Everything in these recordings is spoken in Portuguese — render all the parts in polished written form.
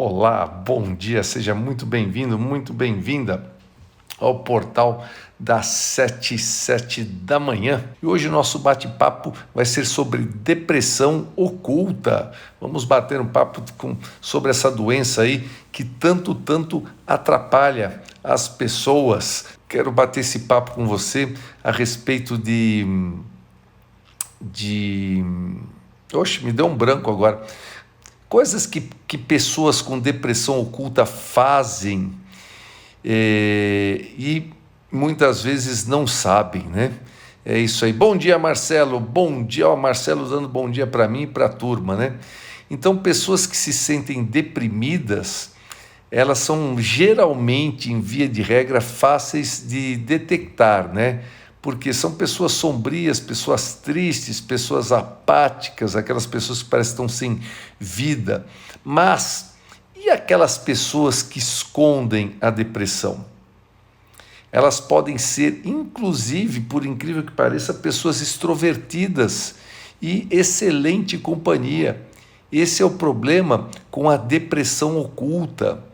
Olá, bom dia, seja muito bem-vindo, muito bem-vinda ao portal das 7h07 da manhã. E hoje o nosso bate-papo vai ser sobre depressão oculta. Vamos bater um papo sobre essa doença aí que tanto atrapalha as pessoas. Quero bater esse papo com você a respeito Oxe, me deu um branco agora. Coisas que pessoas com depressão oculta fazem e muitas vezes não sabem, né? É isso aí. Bom dia, Marcelo. Bom dia, ó, Marcelo dando bom dia para mim e para a turma, né? Então, pessoas que se sentem deprimidas, elas são geralmente, em via de regra, fáceis de detectar, né? Porque são pessoas sombrias, pessoas tristes, pessoas apáticas, aquelas pessoas que parecem que estão sem vida. Mas e aquelas pessoas que escondem a depressão? Elas podem ser, inclusive, por incrível que pareça, pessoas extrovertidas e excelente companhia. Esse é o problema com a depressão oculta.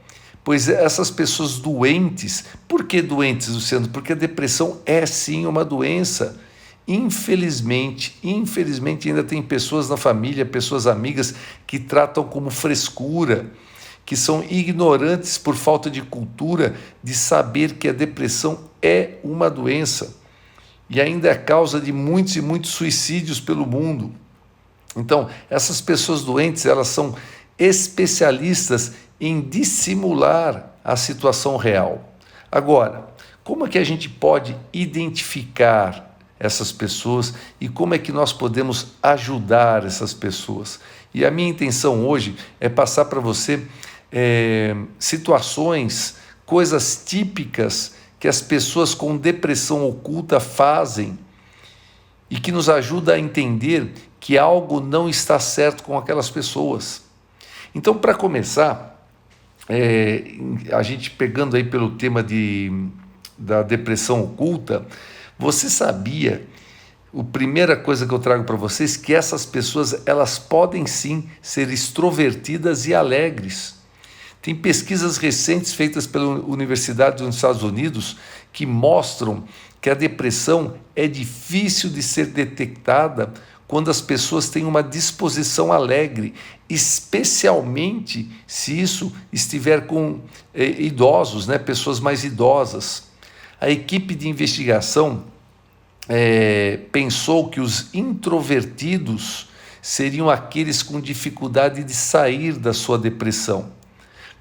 Pois essas pessoas doentes, por que doentes, Luciano? Porque a depressão é sim uma doença. Infelizmente ainda tem pessoas na família, pessoas amigas que tratam como frescura, que são ignorantes por falta de cultura de saber que a depressão é uma doença e ainda é causa de muitos e muitos suicídios pelo mundo. Então, essas pessoas doentes, elas são especialistas em dissimular a situação real. Agora, como é que a gente pode identificar essas pessoas e como é que nós podemos ajudar essas pessoas? E a minha intenção hoje é passar para você situações, coisas típicas que as pessoas com depressão oculta fazem e que nos ajuda a entender que algo não está certo com aquelas pessoas. Então, para começar, a gente pegando aí pelo tema da depressão oculta, você sabia, a primeira coisa que eu trago para vocês, que essas pessoas elas podem sim ser extrovertidas e alegres. Tem pesquisas recentes feitas pela Universidade dos Estados Unidos que mostram que a depressão é difícil de ser detectada quando as pessoas têm uma disposição alegre, especialmente se isso estiver com idosos, né, pessoas mais idosas. A equipe de investigação pensou que os introvertidos seriam aqueles com dificuldade de sair da sua depressão.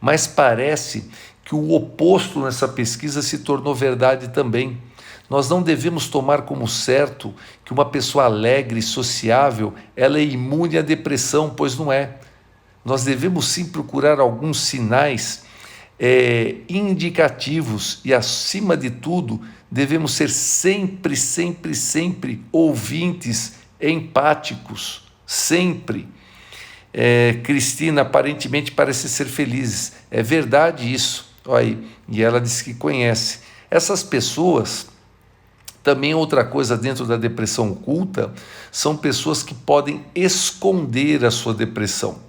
Mas parece que o oposto nessa pesquisa se tornou verdade também. Nós não devemos tomar como certo que uma pessoa alegre e sociável ela é imune à depressão, pois não é. Nós devemos sim procurar alguns sinais indicativos e, acima de tudo, devemos ser sempre ouvintes empáticos, sempre. Cristina aparentemente parece ser feliz. É verdade isso. Olha aí. E ela disse que conhece. Essas pessoas, também outra coisa dentro da depressão oculta, são pessoas que podem esconder a sua depressão,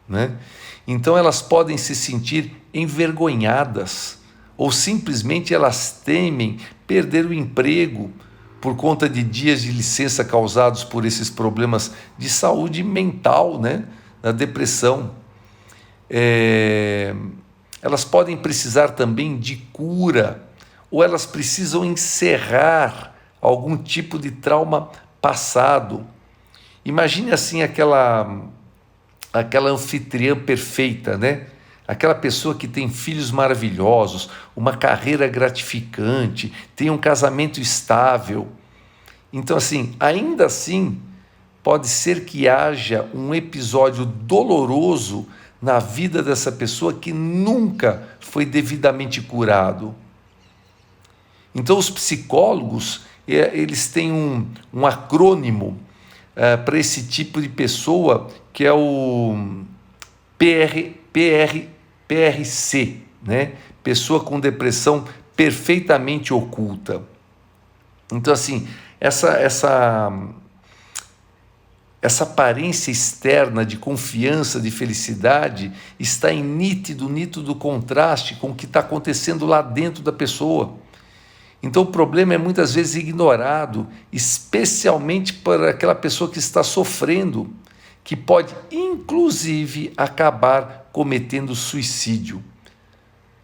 né? Então elas podem se sentir envergonhadas ou simplesmente elas temem perder o emprego por conta de dias de licença causados por esses problemas de saúde mental, né? Da depressão. Elas podem precisar também de cura, ou elas precisam encerrar algum tipo de trauma passado. Imagine assim aquela anfitriã perfeita, né? Aquela pessoa que tem filhos maravilhosos, uma carreira gratificante, tem um casamento estável. Então, assim, ainda assim, pode ser que haja um episódio doloroso na vida dessa pessoa que nunca foi devidamente curado. Então, os psicólogos, eles têm um acrônimo para esse tipo de pessoa, que é o PRC, né? Pessoa com depressão perfeitamente oculta. Então, assim, essa aparência externa de confiança, de felicidade, está em nítido contraste com o que está acontecendo lá dentro da pessoa. Então o problema é muitas vezes ignorado, especialmente para aquela pessoa que está sofrendo, que pode inclusive acabar cometendo suicídio.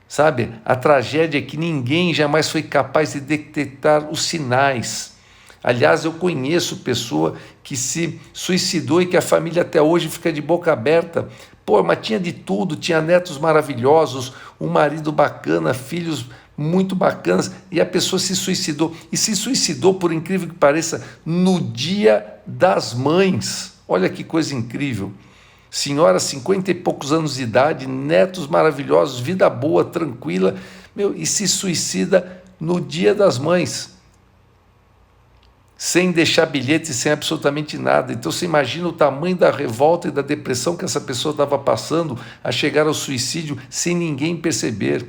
Sabe, a tragédia é que ninguém jamais foi capaz de detectar os sinais. Aliás, eu conheço pessoa que se suicidou e que a família até hoje fica de boca aberta. Pô, mas tinha de tudo, tinha netos maravilhosos, um marido bacana, filhos muito bacanas, e a pessoa se suicidou. E se suicidou, por incrível que pareça, no Dia das Mães. Olha que coisa incrível. Senhora, 50 e poucos anos de idade, netos maravilhosos, vida boa, tranquila, e se suicida no Dia das Mães, sem deixar bilhete, sem absolutamente nada. Então você imagina o tamanho da revolta e da depressão que essa pessoa estava passando a chegar ao suicídio sem ninguém perceber.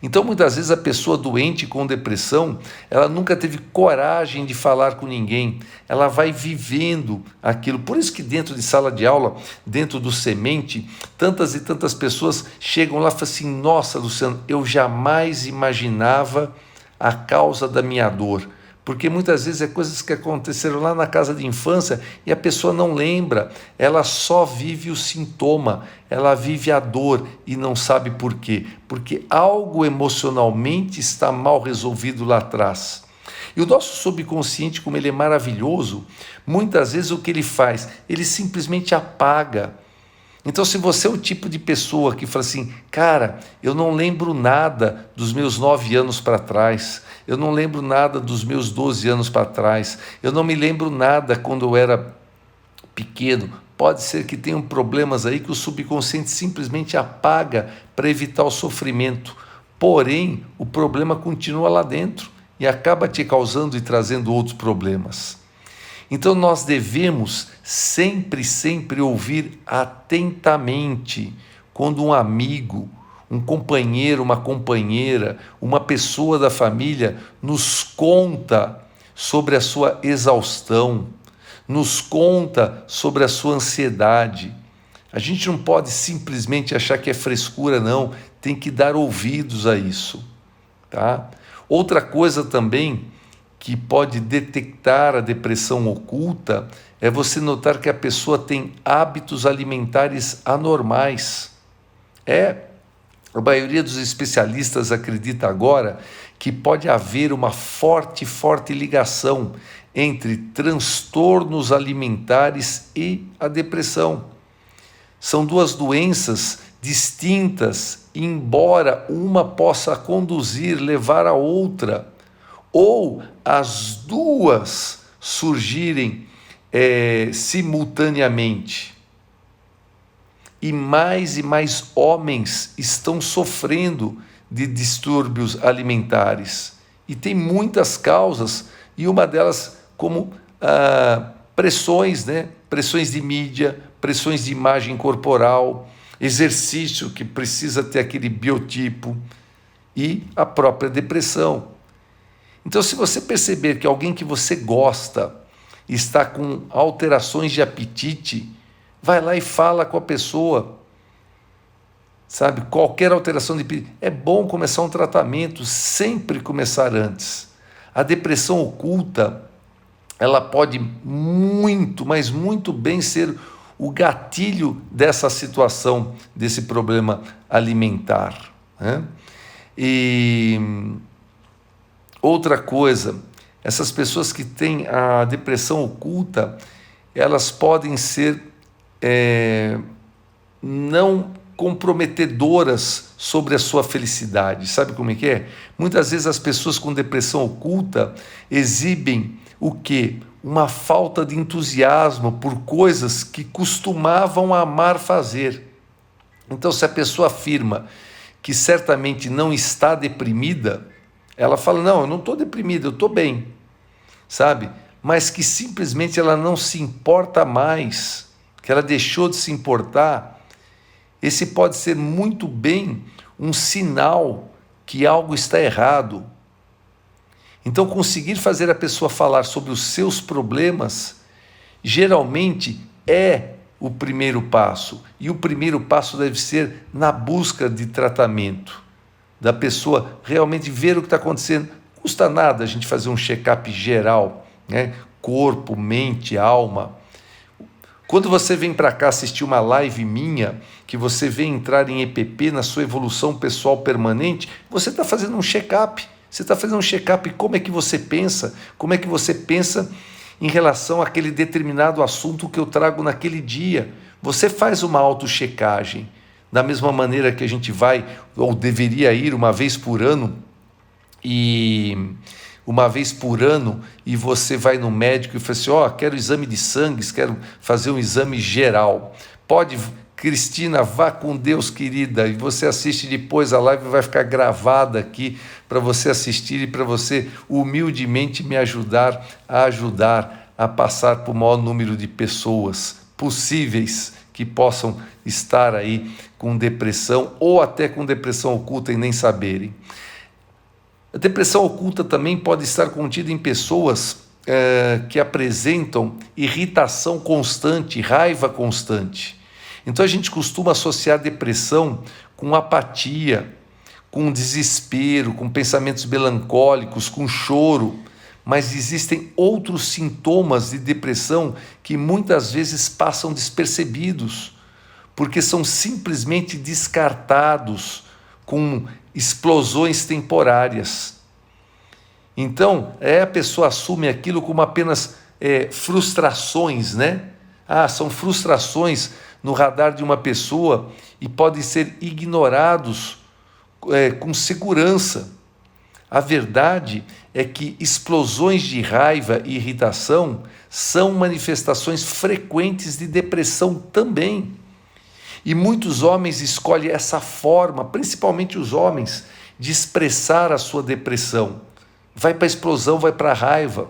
Então muitas vezes a pessoa doente com depressão, ela nunca teve coragem de falar com ninguém, ela vai vivendo aquilo. Por isso que dentro de sala de aula, dentro do Semente, tantas e tantas pessoas chegam lá e falam assim: nossa, Luciano, eu jamais imaginava a causa da minha dor. Porque muitas vezes é coisas que aconteceram lá na casa de infância e a pessoa não lembra, ela só vive o sintoma, ela vive a dor e não sabe por quê. Porque algo emocionalmente está mal resolvido lá atrás. E o nosso subconsciente, como ele é maravilhoso, muitas vezes o que ele faz? Ele simplesmente apaga. Então, se você é o tipo de pessoa que fala assim: cara, eu não lembro nada dos meus 9 anos para trás, eu não lembro nada dos meus 12 anos para trás, eu não me lembro nada quando eu era pequeno, pode ser que tenham problemas aí que o subconsciente simplesmente apaga para evitar o sofrimento. Porém, o problema continua lá dentro e acaba te causando e trazendo outros problemas. Então nós devemos sempre ouvir atentamente quando um amigo, um companheiro, uma companheira, uma pessoa da família nos conta sobre a sua exaustão, nos conta sobre a sua ansiedade. A gente não pode simplesmente achar que é frescura, não, tem que dar ouvidos a isso, tá? Outra coisa também que pode detectar a depressão oculta é você notar que a pessoa tem hábitos alimentares anormais. A maioria dos especialistas acredita agora que pode haver uma forte ligação entre transtornos alimentares e a depressão. São duas doenças distintas, embora uma possa levar a outra, ou as duas surgirem simultaneamente. E mais homens estão sofrendo de distúrbios alimentares. E tem muitas causas, e uma delas como pressões, pressões de mídia, pressões de imagem corporal, exercício que precisa ter aquele biotipo, e a própria depressão. Então, se você perceber que alguém que você gosta está com alterações de apetite, vai lá e fala com a pessoa. Sabe, qualquer alteração de apetite, é bom começar um tratamento, sempre começar antes. A depressão oculta, ela pode muito, mas muito bem ser o gatilho dessa situação, desse problema alimentar. E outra coisa, essas pessoas que têm a depressão oculta, elas podem ser não comprometedoras sobre a sua felicidade. Sabe como é que é? Muitas vezes as pessoas com depressão oculta exibem o quê? Uma falta de entusiasmo por coisas que costumavam amar fazer. Então, se a pessoa afirma que certamente não está deprimida, ela fala: não, eu não estou deprimida, eu estou bem, sabe? Mas que simplesmente ela não se importa mais, que ela deixou de se importar. Esse pode ser muito bem um sinal que algo está errado. Então, conseguir fazer a pessoa falar sobre os seus problemas geralmente é o primeiro passo. E o primeiro passo deve ser na busca de tratamento, da pessoa realmente ver o que está acontecendo. Não custa nada a gente fazer um check-up geral, né? Corpo, mente, alma. Quando você vem para cá assistir uma live minha, que você vem entrar em EPP, na sua evolução pessoal permanente, você está fazendo um check-up. Você está fazendo um check-up como é que você pensa, como é que você pensa em relação àquele determinado assunto que eu trago naquele dia. Você faz uma auto-checagem, da mesma maneira que a gente vai, ou deveria ir uma vez por ano, e você vai no médico e fala assim, quero exame de sangue, quero fazer um exame geral. Pode, Cristina, vá com Deus, querida, e você assiste depois, a live vai ficar gravada aqui para você assistir e para você humildemente me ajudar a passar para o maior número de pessoas possíveis que possam estar aí com depressão ou até com depressão oculta e nem saberem. A depressão oculta também pode estar contida em pessoas que apresentam irritação constante, raiva constante. Então a gente costuma associar depressão com apatia, com desespero, com pensamentos melancólicos, com choro, mas existem outros sintomas de depressão que muitas vezes passam despercebidos, porque são simplesmente descartados com explosões temporárias. Então, a pessoa assume aquilo como apenas frustrações, né? São frustrações no radar de uma pessoa e podem ser ignorados com segurança. A verdade é que explosões de raiva e irritação são manifestações frequentes de depressão também. E muitos homens escolhem essa forma, principalmente os homens, de expressar a sua depressão. Vai para a explosão, vai para a raiva.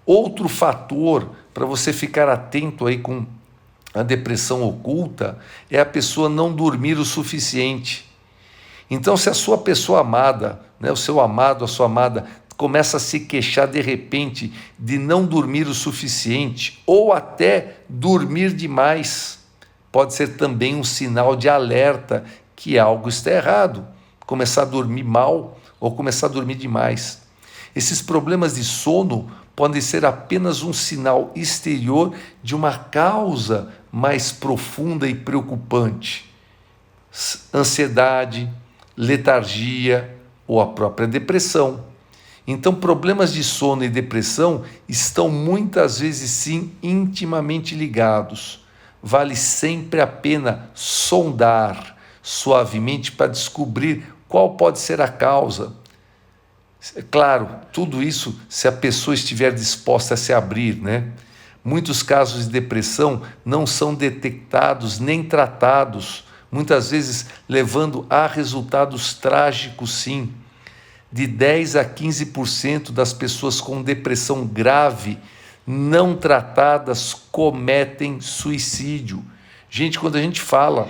Outro fator para você ficar atento aí com a depressão oculta é a pessoa não dormir o suficiente. Então, se a sua pessoa amada, né, o seu amado, a sua amada, começa a se queixar de repente de não dormir o suficiente ou até dormir demais, pode ser também um sinal de alerta que algo está errado. Começar a dormir mal ou começar a dormir demais. Esses problemas de sono podem ser apenas um sinal exterior de uma causa mais profunda e preocupante. Ansiedade, letargia ou a própria depressão. Então, problemas de sono e depressão estão muitas vezes sim intimamente ligados. Vale sempre a pena sondar suavemente para descobrir qual pode ser a causa. Claro, tudo isso se a pessoa estiver disposta a se abrir, né? Muitos casos de depressão não são detectados nem tratados, muitas vezes levando a resultados trágicos, sim. De 10 a 15% das pessoas com depressão grave não tratadas cometem suicídio. Gente, quando a gente fala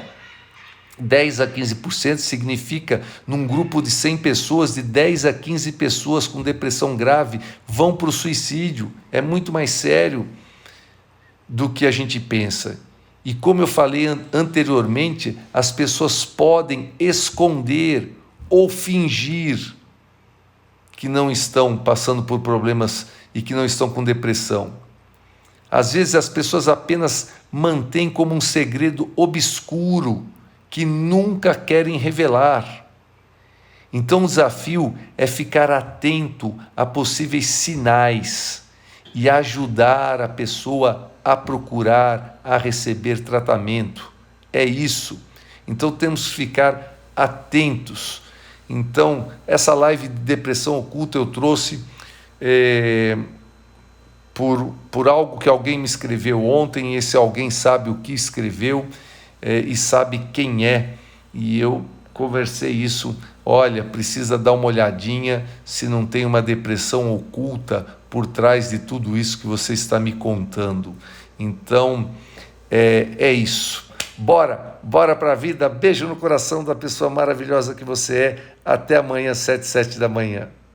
10 a 15%, significa num grupo de 100 pessoas, de 10 a 15 pessoas com depressão grave vão para o suicídio. É muito mais sério do que a gente pensa. E como eu falei anteriormente, as pessoas podem esconder ou fingir que não estão passando por problemas e que não estão com depressão. Às vezes as pessoas apenas mantêm como um segredo obscuro que nunca querem revelar. Então o desafio é ficar atento a possíveis sinais e ajudar a pessoa a procurar, a receber tratamento. É isso. Então temos que ficar atentos. Então, essa live de depressão oculta eu trouxe por algo que alguém me escreveu ontem, e esse alguém sabe o que escreveu e sabe quem é, e eu conversei isso, olha, precisa dar uma olhadinha se não tem uma depressão oculta por trás de tudo isso que você está me contando. Então, é isso. Bora para a vida. Beijo no coração da pessoa maravilhosa que você é. Até amanhã, 7h07 da manhã.